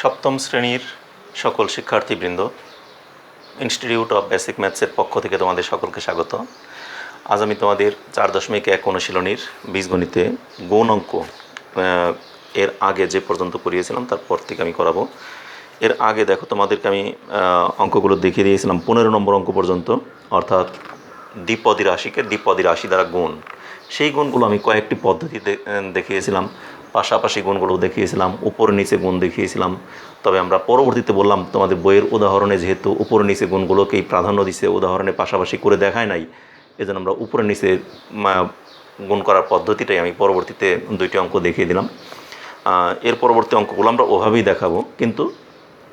সপ্তম শ্রেণীর সকল শিক্ষার্থীবৃন্দ, ইনস্টিটিউট অফ বেসিক ম্যাথসের পক্ষ থেকে তোমাদের সকলকে স্বাগত। আজ আমি তোমাদের 4.1 অনুশীলনীর বীজগণিতে গৌণ অঙ্ক এর আগে যে পর্যন্ত করিয়েছিলাম তারপর থেকে আমি করাবো। এর আগে দেখো তোমাদেরকে আমি অঙ্কগুলো দেখিয়ে দিয়েছিলাম 15 নম্বর অঙ্ক পর্যন্ত, অর্থাৎ দ্বিপদী রাশিকে দ্বিপদী রাশি দ্বারা গুণ। সেই গুণগুলো আমি কয়েকটি পদ্ধতিতে দেখিয়েছিলাম, পাশাপাশি গুণগুলো দেখিয়েছিলাম, উপর নিচে গুণ দেখিয়েছিলাম। তবে আমরা পরবর্তীতে বললাম তোমাদের বইয়ের উদাহরণে যেহেতু উপর নিচে গুণগুলোকেই প্রাধান্য দিচ্ছে, উদাহরণে পাশাপাশি করে দেখায় নাই, এজন্য আমরা উপরে নিচে গুণ করার পদ্ধতিটাই আমি পরবর্তীতে 2টি অঙ্ক দেখিয়ে দিলাম। এর পরবর্তী অঙ্কগুলো আমরা ওভাবেই দেখাবো, কিন্তু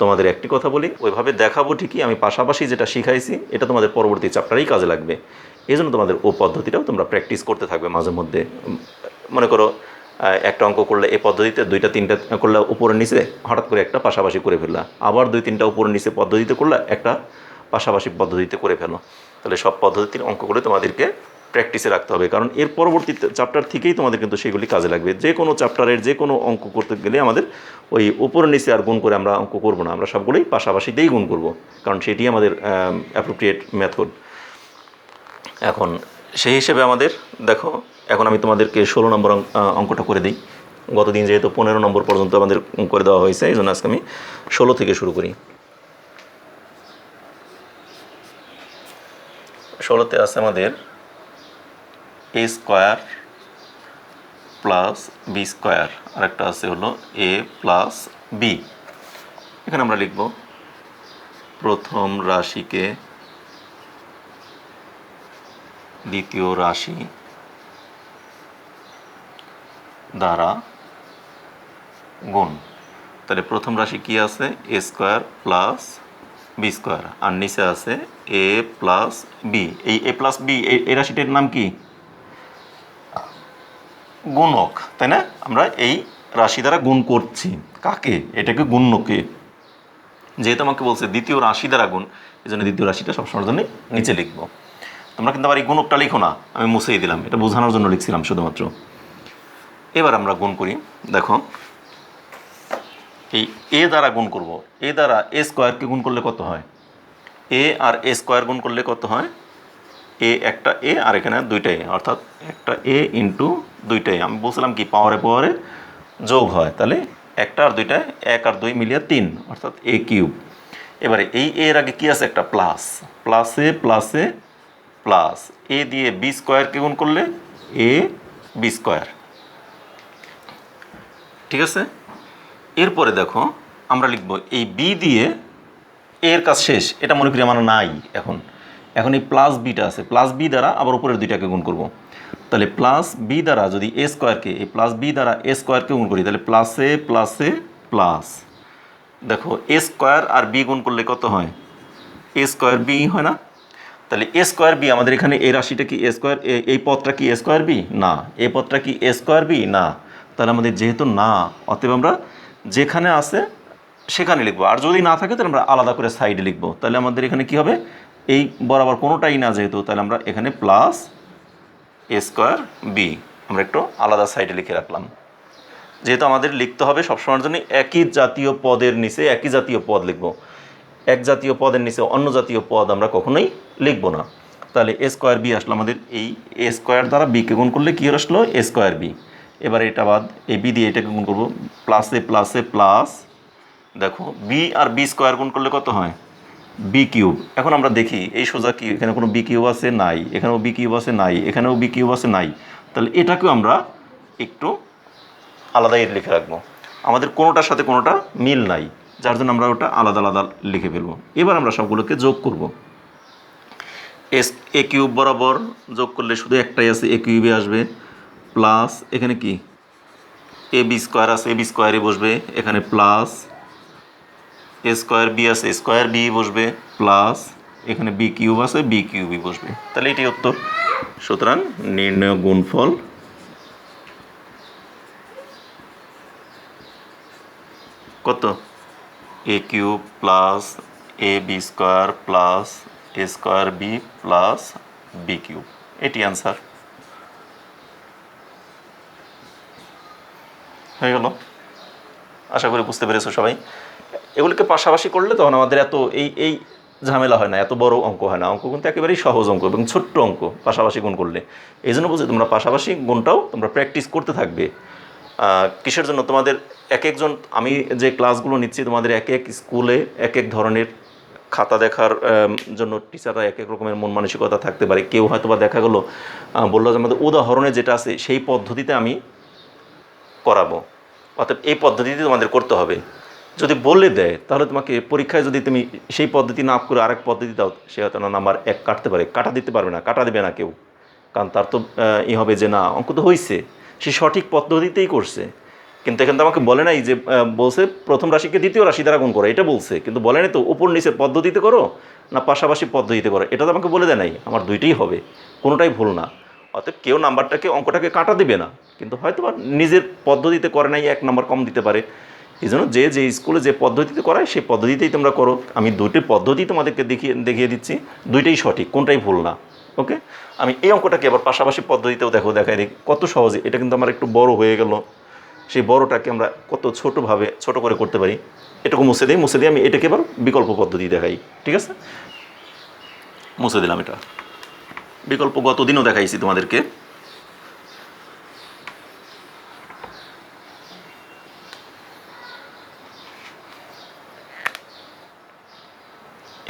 তোমাদের একটি কথা বলি, ওইভাবে দেখাবো ঠিকই, আমি পাশাপাশি যেটা শিখাইছি এটা তোমাদের পরবর্তী চ্যাপ্টারেই কাজে লাগবে। এই জন্য তোমাদের ও পদ্ধতিটাও তোমরা প্র্যাকটিস করতে থাকবে মাঝে মধ্যে। মনে করো একটা অঙ্ক করলে এই পদ্ধতিতে 2-3টা করলে উপরে নিচে, হঠাৎ করে একটা পাশাপাশি করে ফেললা, আবার 2-3টা উপরে নিচে পদ্ধতিতে করলে একটা পাশাপাশি পদ্ধতিতে করে ফেলো। তাহলে সব পদ্ধতির অঙ্কগুলো তোমাদেরকে প্র্যাকটিসে রাখতে হবে, কারণ এর পরবর্তী চ্যাপ্টার থেকেই তোমাদের কিন্তু সেগুলি কাজে লাগবে। যে কোনো চ্যাপ্টারের যে কোনো অঙ্ক করতে গেলে আমাদের ওই উপরে নিচে আর গুণ করে আমরা অঙ্ক করব না, আমরা সবগুলোই পাশাপাশিতেই গুণ করব, কারণ সেটি আমাদের অ্যাপ্রোপ্রিয়েট মেথড। এখন সেই হিসেবে আমাদের দেখো, এখন আমি তোমাদেরকে 16 নম্বর অঙ্কটা করে দিই। গতদিন যেহেতু 15 নম্বর পর্যন্ত আমাদের করে দেওয়া হয়েছে, এই জন্য আজকে আমি 16 থেকে শুরু করি। 16তে আছে আমাদের a square plus B square, আর একটা আছে হলো a প্লাস বি। এখানে আমরা লিখব প্রথম রাশিকে দ্বিতীয় রাশি দ্বারা গুণ। তাহলে প্রথম রাশি কি আছে? এ স্কোয়ার প্লাস বি স্কোয়ার, আর নিচে আছে এ প্লাস বি। এই এ প্লাস বি এই রাশিটার নাম কি? গুণক, তাই না? আমরা এই রাশি দ্বারা গুণ করছি কাকে? এটাকে গুণকে। যেহেতু আমাকে বলছে দ্বিতীয় রাশি দ্বারা গুণ, এই জন্য দ্বিতীয় রাশিটা সবসময়ের জন্য নিচে লিখব। তোমরা কিন্তু আবার এই গুণকটা লিখো না, আমি মুছেই দিলাম, এটা বোঝানোর জন্য লিখছিলাম শুধুমাত্র। এবার আমরা গুণ করি। দেখো, এই এ দ্বারা গুণ করব। এ দ্বারা এ স্কোয়ারকে গুণ করলে কত হয়? এ আর এ স্কোয়ার গুণ করলে কত হয়? এ একটা এ আর এখানে 2টা এ, অর্থাৎ একটা এ ইন্টু 2টা এ। আমি বলছিলাম কি পাওয়ারে পাওয়ারে যোগ হয়, তাহলে একটা আর 2টা, 1 আর 2 মিলিয়ে 3, অর্থাৎ এ কিউব। এবারে এই এর আগে কি আছে? একটা প্লাস, প্লাসে প্লাসে প্লাস, এ দিয়ে বি স্কোয়ারকে গুণ করলে এ বি স্কোয়ার। ঠিক আছে? এরপরে দেখো আমরা লিখব এই বি দিয়ে এর কাজ শেষ, এটা মনে করি আমার নাই। এখন এই প্লাস বিটা আছে, প্লাস বি দ্বারা আবার উপরের 2টাকে গুণ করব। তাহলে প্লাস বি দ্বারা যদি এ স্কোয়ারকে, এই প্লাস বি দ্বারা এ স্কোয়ারকে গুণ করি, তাহলে প্লাসে প্লাসে প্লাস। দেখো এ স্কোয়ার আর বি গুণ করলে কত হয়? এ স্কোয়ার বি হয় না? তাহলে এ স্কোয়ার বি, আমাদের এখানে এই রাশিটা কি এ স্কোয়ার, এই পদটা কি এ স্কোয়ার বি? না। এই পদটা কি এ স্কোয়ার বি? না। তাহলে আমাদের যেহেতু না, অতএব আমরা যেখানে আছে সেখানে লিখবো, আর যদি না থাকে তাহলে আমরা আলাদা করে সাইডে লিখবো। তাহলে আমাদের এখানে কি হবে? এই বরাবর কোনোটাই না যেহেতু, তাহলে আমরা এখানে প্লাস এ স্কোয়ার বি আমরা একটু আলাদা সাইডে লিখে রাখলাম। যেহেতু আমাদের লিখতে হবে সবসময়ের জন্য একই জাতীয় পদের নিচে একই জাতীয় পদ লিখব, এক জাতীয় পদের নিচে অন্য জাতীয় পদ আমরা কখনোই লিখব না। তাহলে এ স্কোয়ার বি আসলো, আমাদের এই এ স্কোয়ার দ্বারা বিকে গুণ করলে কী আসলো? এ স্কোয়ার বি। এবার এটা বাদ, এই বি দিয়ে এটাকে গুণ করবো, প্লাসে প্লাসে প্লাস। দেখো বি আর বি স্কোয়ার গুণ করলে কত হয়? B cube. এখন আমরা দেখি এই সোজা কি এখানে কোনো বি কিউব আছে? নাই। এখানেও বি কিউব আছে? নাই। এখানেও বি কিউব আছে? নাই। তাহলে এটাকেও আমরা একটু আলাদাই লিখে রাখবো, আমাদের কোনোটার সাথে কোনোটা মিল নাই, যার জন্য আমরা ওটা আলাদা আলাদা লিখে ফেলবো। এবার আমরা সবগুলোকে যোগ করব। এ কিউব বরাবর যোগ করলে শুধু একটাই আছে, এ কিউবে আসবে, প্লাস এখানে কি এ বি স্কোয়ার আছে, এ বি স্কোয়ারে বসবে, এখানে প্লাস এ স্কোয়ার বি আছে, স্কোয়ার বি বসবে, প্লাস এখানে বি কিউব আছে, বি কিউবই বসবে। তাহলে এটাই উত্তর। সুতরাং নির্ণয় গুণফল কত? A cube plus A B square plus A square B plus B cube, এটি অ্যান্সার হয়ে গেল। আশা করি বুঝতে পেরেছো সবাই। এগুলিকে পাশাপাশি করলে তখন আমাদের এত এই ঝামেলা হয় না, এত বড় অঙ্ক হয় না। অঙ্ক কিন্তু একেবারেই সহজ অঙ্ক এবং ছোট্ট অঙ্ক পাশাপাশি গুণ করলে। এই জন্য বলছি তোমরা পাশাপাশি গুণটাও তোমরা প্র্যাকটিস করতে থাকবে। কিসের জন্য? তোমাদের এক একজন, আমি যে ক্লাসগুলো নিচ্ছি তোমাদের এক এক স্কুলে এক এক ধরনের খাতা দেখার জন্য টিচাররা এক এক রকমের মন মানসিকতা থাকতে পারে। কেউ হয়তো বা দেখা গেলো বললো যে আমাদের উদাহরণে যেটা আছে সেই পদ্ধতিতে আমি করাবো, অর্থাৎ এই পদ্ধতিতে তোমাদের করতে হবে। যদি বলে দেয় তাহলে তোমাকে পরীক্ষায় যদি তুমি সেই পদ্ধতি না করে আরেক পদ্ধতি দাও, সে হয়তো না নাম্বার 1 কাটতে পারে, কাটা দিতে পারবে না, কাটা দেবে না কেউ। কারণ তার তো হবে যে না অঙ্ক তো হয়েছে, সে সঠিক পদ্ধতিতেই করছে। কিন্তু এখানে তো আমাকে বলে নাই যে বলছে প্রথম রাশিকে দ্বিতীয় রাশি দ্বারা গুণ করো, এটা বলছে, কিন্তু বলে নাই তো উপর নিচে পদ্ধতিতে করো না পাশাপাশি পদ্ধতিতে করো, এটা তো আমাকে বলে দেয় নাই। আমার দুইটাই হবে, কোনোটাই ভুল না। অতএব কেউ নাম্বারটাকে অঙ্কটাকে কাটা দিবে না, কিন্তু হয়তো বা নিজের পদ্ধতিতে করে নাই 1 নাম্বার কম দিতে পারে। এই জন্য যে স্কুলে যে পদ্ধতিতে করায় সেই পদ্ধতিতেই তোমরা করো। আমি দুইটি পদ্ধতি তোমাদেরকে দেখিয়ে দিচ্ছি, দুইটাই সঠিক, কোনটাই ভুল না। ওকে, আমি এই অঙ্কটাকে আবার পাশাপাশি পদ্ধতিতেও দেখাই দিই কত সহজে। এটা কিন্তু আমার একটু বড় হয়ে গেল, সেই বড়টাকে আমরা কত ছোট করে করতে পারি। এটুকু মুছে দিয়ে আমি এটাকে এবার বিকল্প পদ্ধতি দেখাই। ঠিক আছে, মুছে দিলাম। এটা বিকল্প গতদিনও দেখাইছি তোমাদেরকে।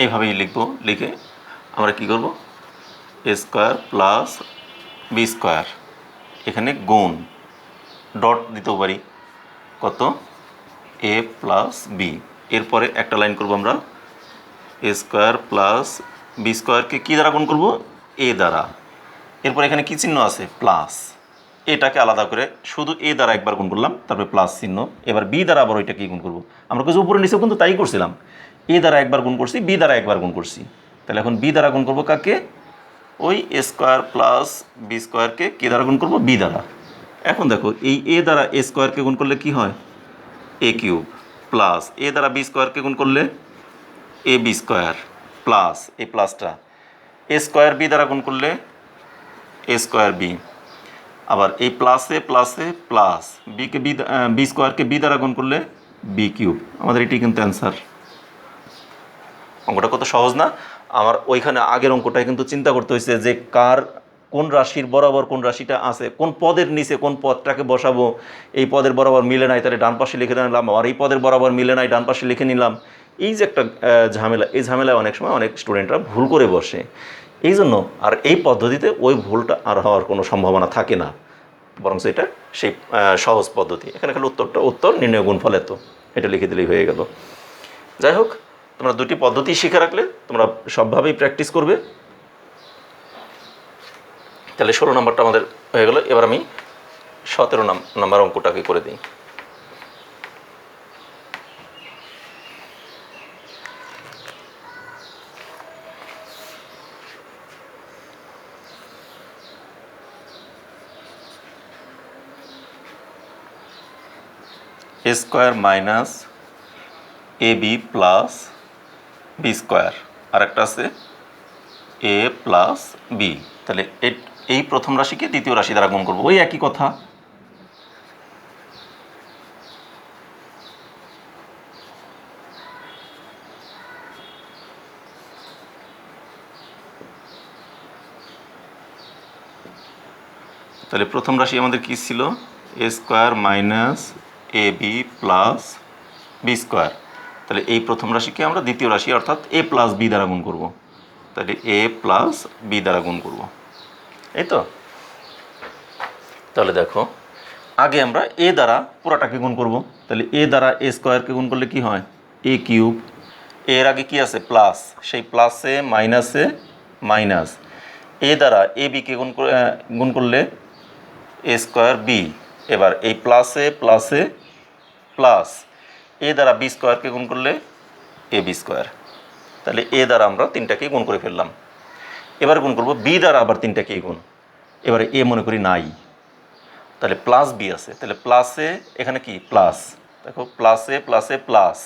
এইভাবেই লিখবো, লিখে আমরা কি করব, এ স্কোয়ার প্লাস বি স্কোয়ার, এখানে গুণ ডট দিতেও পারি, কত এ প্লাস বি। এরপরে একটা লাইন করব আমরা, এ স্কোয়ার প্লাস বি স্কোয়ারকে কী দ্বারা গুণ করব, এ দ্বারা। এরপর এখানে কী চিহ্ন আছে, প্লাস। এটাকে আলাদা করে শুধু এ দ্বারা একবার গুণ করলাম, তারপরে প্লাস চিহ্ন। এবার বি দ্বারা আবার ওইটা কি গুণ করব, আমরা কিছু উপরে নিচেও কিন্তু তাই করছিলাম। এ দ্বারা একবার গুণ করছি, বি দ্বারা একবার গুণ করছি। তাহলে এখন বি দ্বারা গুণ করবো কাকে, ওই এ স্কোয়ার প্লাস বি স্কোয়ারকে কে দ্বারা গুণ করবো, বি দ্বারা। এখন দেখো এই এ দ্বারা এ স্কোয়ারকে গুণ করলে কি হয়, এ কিউব, প্লাস এ দ্বারা বি স্কোয়ারকে গুণ করলে এ বি স্কোয়ার, প্লাস এই প্লাসটা এ স্কোয়ার বি দ্বারা গুণ করলে এ স্কোয়ার বি, আবার এই প্লাসে প্লাস বিকে বি স্কোয়ারকে বি দ্বারা গুণ করলে বি কিউব। আমাদের এটি কিন্তু অ্যান্সার। অঙ্কটা কত সহজ না? আমার ওইখানে আগের অঙ্কটায় কিন্তু চিন্তা করতে হয়েছে যে কোন রাশির বরাবর কোন রাশিটা আছে, কোন পদের নিচে কোন পদটাকে বসাবো। এই পদের বরাবর মিলে নাই, তাহলে ডান পাশে লিখে নিলাম, আর এই পদের বরাবর মিলে নাই, ডান পাশে লিখে নিলাম। এই যে একটা ঝামেলা, এই ঝামেলায় অনেক সময় অনেক স্টুডেন্টরা ভুল করে বসে। এই জন্য আর এই পদ্ধতিতে ওই ভুলটা আর হওয়ার কোনো সম্ভাবনা থাকে না, বরং এটা সেই সহজ পদ্ধতি। এখানে খালি উত্তর নির্ণয় গুণফল এত, এটা লিখে দিলেই হয়ে গেল। যাই হোক, তোমরা দুটি পদ্ধতি শিখে রাখলে তোমরা সবভাবেই প্র্যাকটিস করবে। তাহলে 16 নম্বরটা আমাদের হয়ে গেল। এবার আমি 17 নম্বর অঙ্কটাকে করে দিই। এ square minus A B plus B square, আর একটা আছে এ প্লাস বি। তাহলে এই প্রথম রাশিকে দ্বিতীয় রাশি দ্বারা গুণ করবো, ওই একই কথা। তাহলে প্রথম রাশি আমাদের কী ছিল, এ square minus A B plus B square. তাহলে এই প্রথম রাশিকে আমরা দ্বিতীয় রাশি অর্থাৎ এ প্লাস বি দ্বারা গুণ করব। তাহলে এ প্লাস বি দ্বারা গুণ করব, এই তো। তাহলে দেখো, আগে আমরা এ দ্বারা পুরাটাকে গুণ করব। তাহলে এ দ্বারা এ স্কোয়ারকে গুণ করলে কি হয়, এ কিউব। এর আগে কি আছে, প্লাস, সেই প্লাসে মাইনাসে মাইনাস। এ দ্বারা এ বিকে গুণ করলে এ স্কোয়ার বি। এবার এই প্লাসে প্লাস এ দ্বারা বি স্কোয়ারকে গুণ করলে এ বি স্কোয়ার। তাহলে এ দ্বারা আমরা 3টাকেই গুণ করে ফেললাম। এবার গুণ করব বি দ্বারা আবার 3টাকেই গুণ। এবারে এ মনে করি নাই, তাহলে প্লাস বি আছে। তাহলে প্লাসে এখানে কি প্লাস, দেখো প্লাসে প্লাস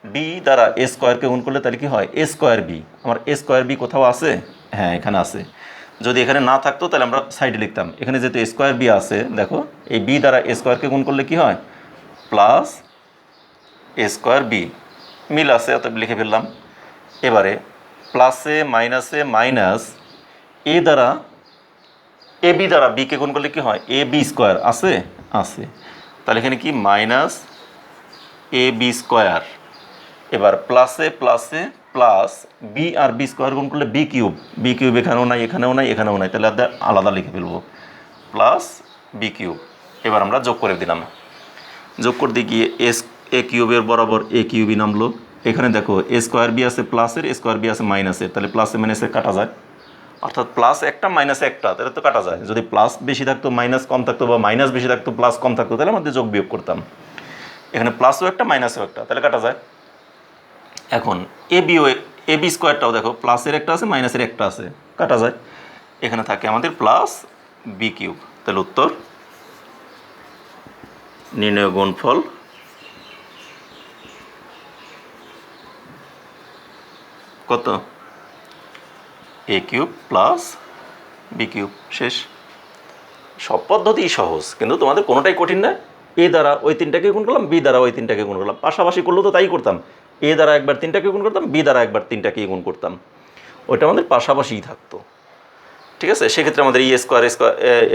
বি দ্বারা এ স্কোয়ারকে গুণ করলে তাহলে কি হয়, এ স্কোয়ার বি। আমার এ স্কোয়ার বি কোথাও আছে, হ্যাঁ এখানে আছে। যদি এখানে না থাকতো তাহলে আমরা সাইডে লিখতাম। এখানে যেহেতু এ স্কোয়ার বি আছে, দেখো এই বি দ্বারা এ স্কোয়ারকে গুণ করলে কি হয়, প্লাস এ স্কোয়ার বি। মিল আছে, অতএব লিখে ফেললাম। এবারে প্লাসে মাইনাসে মাইনাস এ দ্বারা এ বি দ্বারা বিকে গুণ করলে কি হয়, এ বি স্কোয়ার আছে, আছে, তাহলে এখানে কি মাইনাস এ বি স্কোয়ার। এবার প্লাসে প্লাসে প্লাস বি আর বি স্কোয়ার গুণ করলে বি কিউব, বি কিউব এখানেও নাই, এখানেও নাই, এখানেও নাই, তাহলে আলাদা লিখে ফেলবো প্লাস বি কিউব। এবার আমরা যোগ করে দিলাম, যোগ করতে গিয়ে এ কিউবের বরাবর এ কিউবই নামলো। এখানে দেখো এ স্কোয়ার বি আছে প্লাসের, এ স্কোয়ার বি আছে মাইনাসের, তাহলে প্লাসে মাইনাসে কাটা যায়, অর্থাৎ প্লাস একটা মাইনাস একটা, তাহলে তো কাটা যায়। যদি প্লাস বেশি থাকতো মাইনাস কম থাকতো, বা মাইনাস বেশি থাকতো প্লাস কম থাকতো, তাহলে আমাদের যোগ বিয়োগ করতাম। এখানে প্লাসও একটা মাইনাসও একটা, তাহলে কাটা যায়। এখন এ বি স্কোয়ারটাও দেখো প্লাসের একটা আছে মাইনাসের একটা আছে, কাটা যায়। এখানে থাকে আমাদের প্লাস বি কিউব। তাহলে উত্তর নির্ণয় গুণফল কত, A cube plus B cube. শেষ। সব পদ্ধতিই সহজ, কিন্তু তোমাদের কোনোটাই কঠিন না। এ দ্বারা ওই তিনটাকে গুণ করলাম, বি দ্বারা ওই তিনটাকে গুণ করলাম, পাশাপাশি করলেও তো তাই করতাম। এ দ্বারা একবার তিনটাকে গুণ করতাম, বি দ্বারা একবার তিনটাকেই গুণ করতাম, ওইটা আমাদের পাশাপাশিই থাকতো। ঠিক আছে, সেক্ষেত্রে আমাদের এ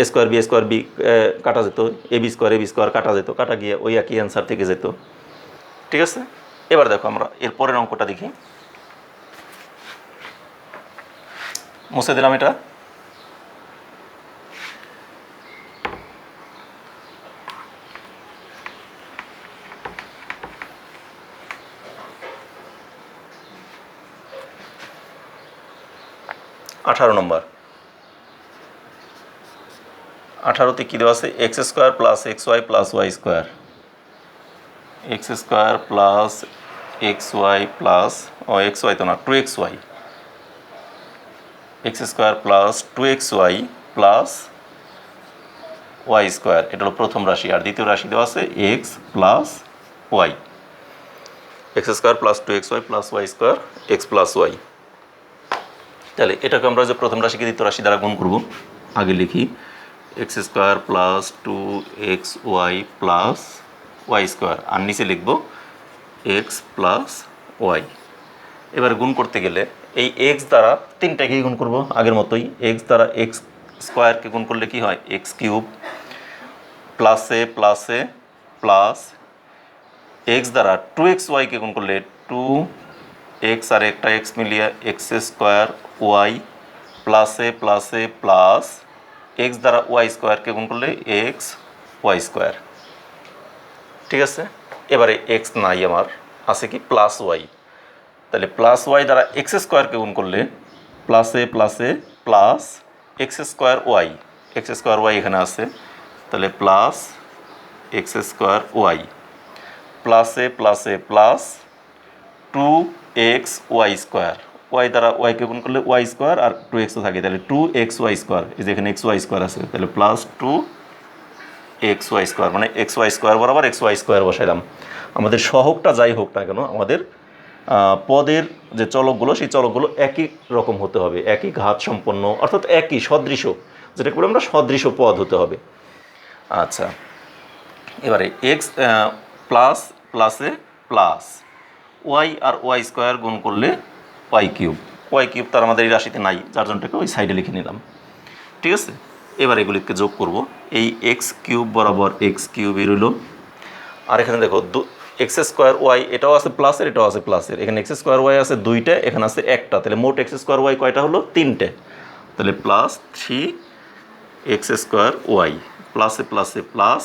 স্কোয়ার বি কাটা যেত, এ বি স্কোয়ার কাটা যেত, কাটা গিয়ে ওই একই অ্যান্সার থেকে যেত। ঠিক আছে, এবার দেখো আমরা এর পরের অঙ্কটা দেখি। মুছে দিলাম এটা। আঠারো নম্বর। 18তে কী দেওয়া আছে, X square plus X Y plus Y square, X square plus X Y plus, ও এক্স ওয়াই তো না, 2xy, X square plus 2xy plus Y square, এটা হলো প্রথম রাশি। আর দ্বিতীয় রাশি দেওয়া আছে X plus Y, X square plus 2xy plus Y square, X plus Y. তাহলে এটাকে আমরা যে প্রথম রাশিকে দ্বিতীয় রাশি দ্বারা গুণ করব, আগে লিখি X square plus 2xy plus Y square, আর নিচে লিখব এক্স প্লাস ওয়াই। এবার গুণ করতে গেলে এই এক্স দ্বারা তিনটাকেই গুণ করব আগের মতোই। এক্স দ্বারা এক্স স্কোয়ারকে গুণ করলে কি হয়, এক্স কিউব, প্লাসে প্লাসে প্লাস এক্স দ্বারা 2xyকে গুণ করলে 2x আর একটা এক্স মিলিয়ে এক্স স্কোয়ার ওয়াই, প্লাসে প্লাসে প্লাস এক্স দ্বারা ওয়াই স্কোয়ারকে গুণ করলে এক্স ওয়াই স্কোয়ার। ঠিক আছে, এবারে এক্স নাই আমার, আছে কি প্লাস ওয়াই, তাহলে প্লাস ওয়াই দ্বারা এক্স স্কোয়ারকে গুণ করলে প্লাসে প্লাসে প্লাস এক্স স্কোয়ার ওয়াই এখানে আছে, তাহলে প্লাস এক্স স্কোয়ার ওয়াই, প্লাসে প্লাসে প্লাস 2xy স্কোয়ার, ওয়াই দ্বারা ওয়াইকে গুণ করলে ওয়াই স্কোয়ার আর 2xও থাকে, তাহলে 2xy স্কোয়ার, এই যে এখানে xy স্কোয়ার আছে, তাহলে প্লাস 2xy স্কোয়ার, মানে xy স্কোয়ার বরাবর xy স্কোয়ার বসাইলাম। আমাদের সহগটা যাই হোক না কেন, আমাদের পদের যে চলকগুলো, সেই চলকগুলো একই রকম হতে হবে, একই ঘাত সম্পন্ন, অর্থাৎ একই সদৃশ, যেটাকে বলে আমরা সদৃশ পদ হতে হবে। আচ্ছা, এবারে এক্স প্লাস প্লাসে প্লাস ওয়াই আর ওয়াই স্কোয়ার গুণ করলে ওয়াই কিউব, তার আমাদের এই রাশিতে নাই, যার জন্যটাকে ওই সাইডে লিখে নিলাম। ঠিক আছে, এবার এগুলিকে যোগ করব, এই এক্স কিউব বরাবর এক্স কিউবই রইল। আর এখানে দেখো এক্স স্কোয়ার ওয়াই, এটাও আছে প্লাসের, এটাও আছে প্লাসের, এখানে এক্স স্কোয়ার ওয়াই আছে দুইটা, এখানে আছে একটা, তাহলে মোট এক্স স্কোয়ার ওয়াই কয়টা হলো, তিনটে, তাহলে প্লাস 3x স্কোয়ার ওয়াই, প্লাসে প্লাসে প্লাস,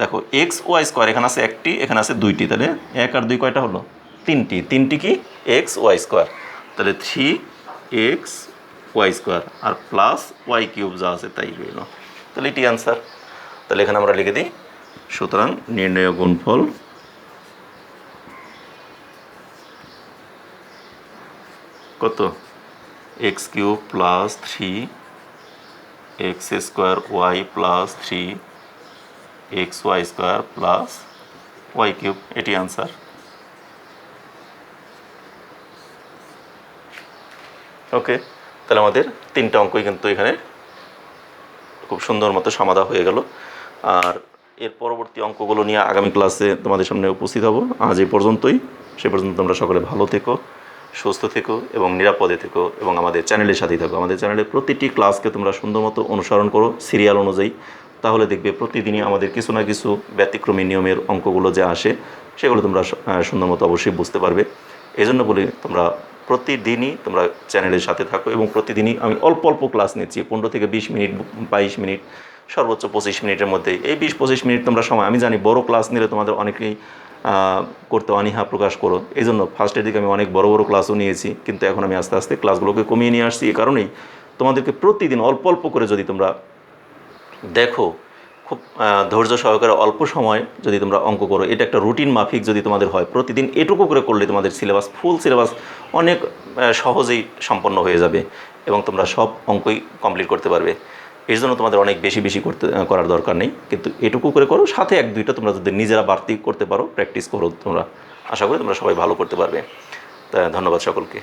দেখো এক্স ওয়াই স্কোয়ার এখানে আছে একটি, এখানে আছে দুইটি, তাহলে 1 আর 2 কয়টা হলো, তিনটি কি এক্স ওয়াই স্কোয়ার, তাহলে 3x ওয়াই স্কোয়ার আর প্লাস ওয়াই কিউব যা আছে তাই রইল, তাহলে এটি অ্যান্সার। তাহলে এখানে আমরা লিখে দিই, সুতরাং নির্ণয় গুণফল কত, x cube plus 3x square y plus 3xy square plus y cube, এটি অ্যান্সার। ওকে, তাহলে আমাদের তিনটা অঙ্কই কিন্তু এখানে খুব সুন্দর মতো সমাধা হয়ে গেল। আর এর পরবর্তী অঙ্কগুলো নিয়ে আগামী ক্লাসে তোমাদের সামনে উপস্থিত হব। আজ এই পর্যন্তই। সে পর্যন্ত তোমরা সকলে ভালো থেকো, সুস্থ থেকো এবং নিরাপদে থেকো এবং আমাদের চ্যানেলের সাথেই থাকো। আমাদের চ্যানেলের প্রতিটি ক্লাসকে তোমরা সুন্দর মতো অনুসরণ করো সিরিয়াল অনুযায়ী, তাহলে দেখবে প্রতিদিনই আমাদের কিছু না কিছু ব্যতিক্রমী নিয়মের অঙ্কগুলো যে আসে সেগুলো তোমরা সুন্দর মতো অবশ্যই বুঝতে পারবে। এই জন্য বলি তোমরা প্রতিদিনই তোমরা চ্যানেলের সাথে থাকো এবং প্রতিদিনই আমি অল্প অল্প ক্লাস নিচ্ছি, 15 থেকে 20 মিনিট, 22 মিনিট, সর্বোচ্চ 25 মিনিটের মধ্যে। এই 20-25 মিনিট তোমরা সময়, আমি জানি বড় ক্লাস নিলে তোমাদের অনেকেই করতে অনীহা প্রকাশ করো, এই জন্য ফার্স্টের দিকে আমি অনেক বড় বড় ক্লাসও নিয়েছি, কিন্তু এখন আমি আস্তে আস্তে ক্লাসগুলোকে কমিয়ে নিয়ে আসছি। এই কারণেই তোমাদেরকে প্রতিদিন অল্প অল্প করে যদি তোমরা দেখো, খুব ধৈর্য সহকারে অল্প সময় যদি তোমরা অঙ্ক করো, এটা একটা রুটিন মাফিক যদি তোমাদের হয়, প্রতিদিন এটুকু করে করলে তোমাদের সিলেবাস, ফুল সিলেবাস অনেক সহজেই সম্পন্ন হয়ে যাবে এবং তোমরা সব অঙ্কই কমপ্লিট করতে পারবে। এই জন্য তোমাদের অনেক বেশি বেশি করার দরকার নেই, কিন্তু এটুকু করে করো, সাথে 1-2টা তোমরা যদি নিজেরা বাড়তি করতে পারো, প্র্যাকটিস করো তোমরা, আশা করি তোমরা সবাই ভালো করতে পারবে। তা ধন্যবাদ সকলকে।